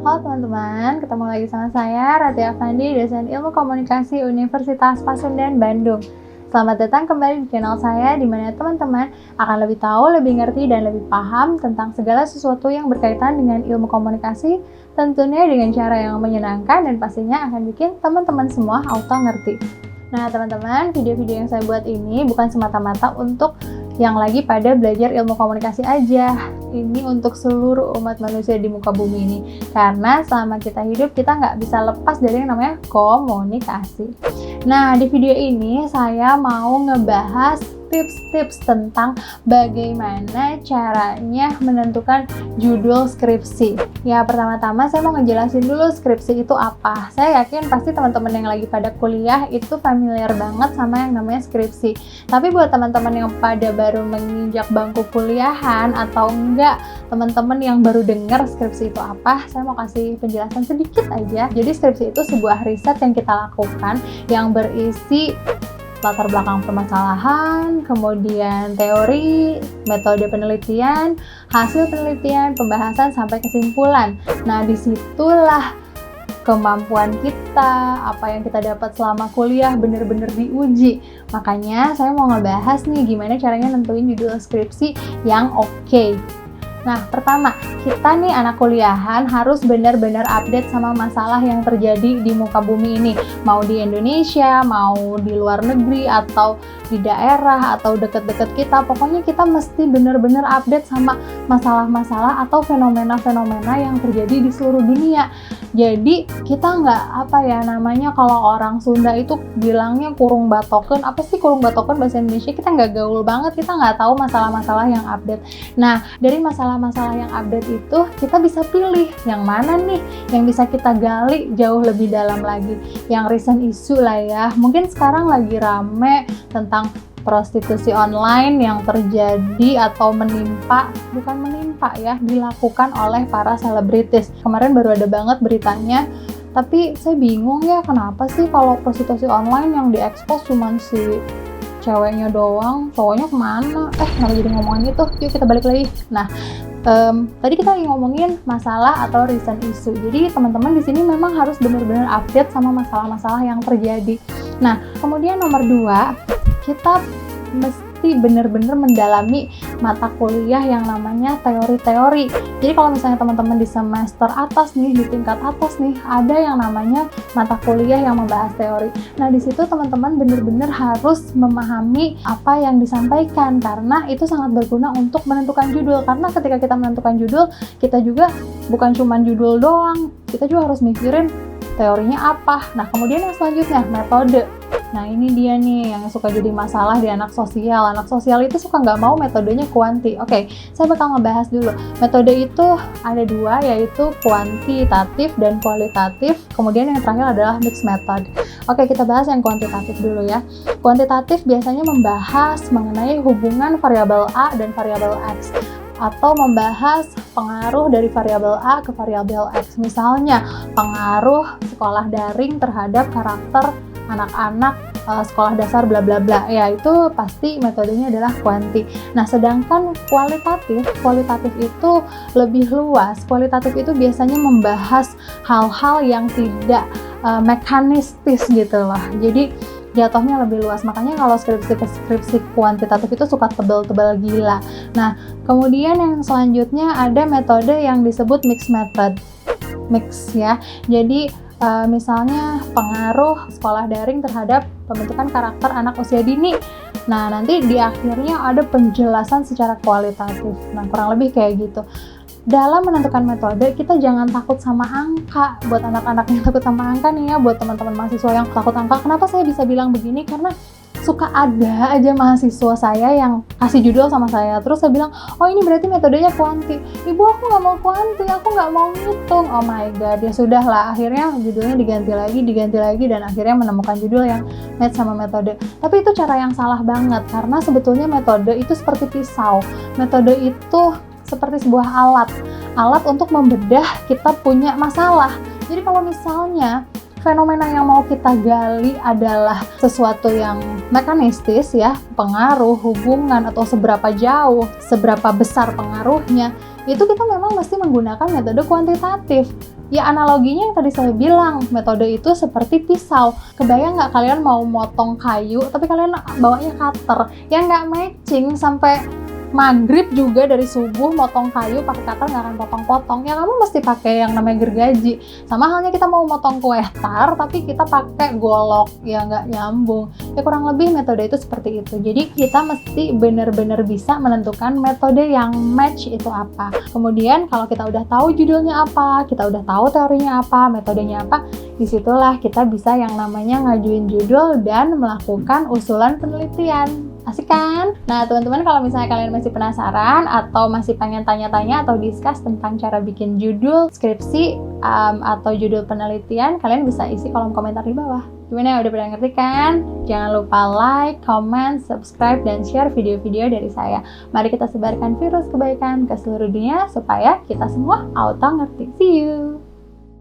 Halo teman-teman, ketemu lagi sama saya Rati Afandi, dosen Ilmu Komunikasi Universitas Pasundan, Bandung. Selamat datang kembali di channel saya, di mana teman-teman akan lebih tahu, lebih ngerti, dan lebih paham tentang segala sesuatu yang berkaitan dengan ilmu komunikasi, tentunya dengan cara yang menyenangkan dan pastinya akan bikin teman-teman semua auto ngerti. Nah teman-teman, video-video yang saya buat ini bukan semata-mata untuk yang lagi pada belajar ilmu komunikasi aja. Ini untuk seluruh umat manusia di muka bumi ini. Karena selama kita hidup, kita nggak bisa lepas dari yang namanya komunikasi. Nah, di video ini saya mau ngebahas tips-tips tentang bagaimana caranya menentukan judul skripsi. Ya, pertama-tama saya mau ngejelasin dulu skripsi itu apa. Saya yakin pasti teman-teman yang lagi pada kuliah itu familiar banget sama yang namanya skripsi. Tapi buat teman-teman yang pada baru menginjak bangku kuliahan atau enggak, teman-teman yang baru dengar skripsi itu apa, saya mau kasih penjelasan sedikit aja. Jadi skripsi itu sebuah riset yang kita lakukan yang berisi latar belakang permasalahan, kemudian teori, metode penelitian, hasil penelitian, pembahasan, sampai kesimpulan. Nah, disitulah kemampuan kita, apa yang kita dapat selama kuliah benar-benar diuji. Makanya saya mau ngebahas nih gimana caranya nentuin judul skripsi yang oke. Nah, pertama, kita nih anak kuliahan harus benar-benar update sama masalah yang terjadi di muka bumi ini. Mau di Indonesia, mau di luar negeri, atau di daerah, atau deket-deket kita. Pokoknya kita mesti benar-benar update sama masalah-masalah atau fenomena-fenomena yang terjadi di seluruh dunia. Jadi kita nggak kalau orang Sunda itu bilangnya kurung batoken. Apa sih kurung batoken bahasa Indonesia? Kita nggak gaul banget, kita nggak tahu masalah-masalah yang update. Nah, dari masalah-masalah yang update itu kita bisa pilih yang mana nih yang bisa kita gali jauh lebih dalam lagi. Yang recent issue lah ya. Mungkin sekarang lagi rame tentang prostitusi online yang terjadi atau dilakukan oleh para selebritis. Kemarin baru ada banget beritanya, tapi saya bingung ya kenapa sih kalau prostitusi online yang diekspos cuman si ceweknya doang, cowoknya kemana? Kenapa jadi ngomongin itu? Yuk kita balik lagi. Nah, tadi kita lagi ngomongin masalah atau recent issue. Jadi teman-teman di sini memang harus benar-benar update sama masalah-masalah yang terjadi. Nah, kemudian nomor 2, kita mesti benar-benar mendalami mata kuliah yang namanya teori-teori. Jadi kalau misalnya teman-teman di semester atas nih, di tingkat atas nih, ada yang namanya mata kuliah yang membahas teori. Nah, di situ teman-teman benar-benar harus memahami apa yang disampaikan karena itu sangat berguna untuk menentukan judul. Karena ketika kita menentukan judul, kita juga bukan cuma judul doang, kita juga harus mikirin teorinya apa. Nah, kemudian yang selanjutnya, metode. Nah, ini dia nih yang suka jadi masalah di anak sosial. Anak sosial itu suka nggak mau metodenya kuanti. Oke, saya bakal ngebahas dulu. Metode itu ada 2, yaitu kuantitatif dan kualitatif. Kemudian yang terakhir adalah mixed method. Oke, kita bahas yang kuantitatif dulu ya. Kuantitatif biasanya membahas mengenai hubungan variabel A dan variabel X, atau membahas pengaruh dari variabel A ke variabel X. Misalnya, pengaruh sekolah daring terhadap karakter anak-anak sekolah dasar bla bla bla. Ya, itu pasti metodenya adalah kuanti. Nah, sedangkan kualitatif itu lebih luas. Kualitatif itu biasanya membahas hal-hal yang tidak mekanistis gitu loh. Jadi jatuhnya lebih luas. Makanya kalau skripsi kuantitatif itu suka tebal-tebal gila. Nah, kemudian yang selanjutnya ada metode yang disebut mixed method. Mix ya. Jadi misalnya pengaruh sekolah daring terhadap pembentukan karakter anak usia dini. Nah, nanti di akhirnya ada penjelasan secara kualitatif. Nah, kurang lebih kayak gitu. Dalam menentukan metode, kita jangan takut sama angka. Buat anak-anak yang takut sama angka nih ya, buat teman-teman mahasiswa yang takut angka, kenapa saya bisa bilang begini? Karena suka ada aja mahasiswa saya yang kasih judul sama saya, terus saya bilang, oh ini berarti metodenya kuanti. Ibu, aku nggak mau kuanti, aku nggak mau ngitung. Oh my god, ya sudah lah, akhirnya judulnya diganti lagi, dan akhirnya menemukan judul yang match sama metode. Tapi itu cara yang salah banget, karena sebetulnya metode itu seperti pisau. Metode itu seperti sebuah alat untuk membedah kita punya masalah. Jadi kalau misalnya fenomena yang mau kita gali adalah sesuatu yang mekanistis ya, pengaruh, hubungan, atau seberapa jauh, seberapa besar pengaruhnya, itu kita memang mesti menggunakan metode kuantitatif. Ya analoginya yang tadi saya bilang, metode itu seperti pisau. Kebayang nggak kalian mau motong kayu, tapi kalian bawanya cutter, yang nggak matching sampai maghrib juga dari subuh motong kayu pakai cutter nggak akan potong-potong. Ya kamu mesti pakai yang namanya gergaji. Sama halnya kita mau motong kue tar, tapi kita pakai golok, ya nggak nyambung. Ya kurang lebih metode itu seperti itu. Jadi kita mesti benar-benar bisa menentukan metode yang match itu apa. Kemudian kalau kita udah tahu judulnya apa, kita udah tahu teorinya apa, metodenya apa, disitulah kita bisa yang namanya ngajuin judul dan melakukan usulan penelitian. Asik kan? Nah teman-teman, kalau misalnya kalian masih penasaran atau masih pengen tanya-tanya atau discuss tentang cara bikin judul skripsi atau judul penelitian, kalian bisa isi kolom komentar di bawah. Gimana, udah pada ngerti kan? Jangan lupa like, comment, subscribe, dan share video-video dari saya. Mari kita sebarkan virus kebaikan ke seluruh dunia supaya kita semua auto ngerti. See you!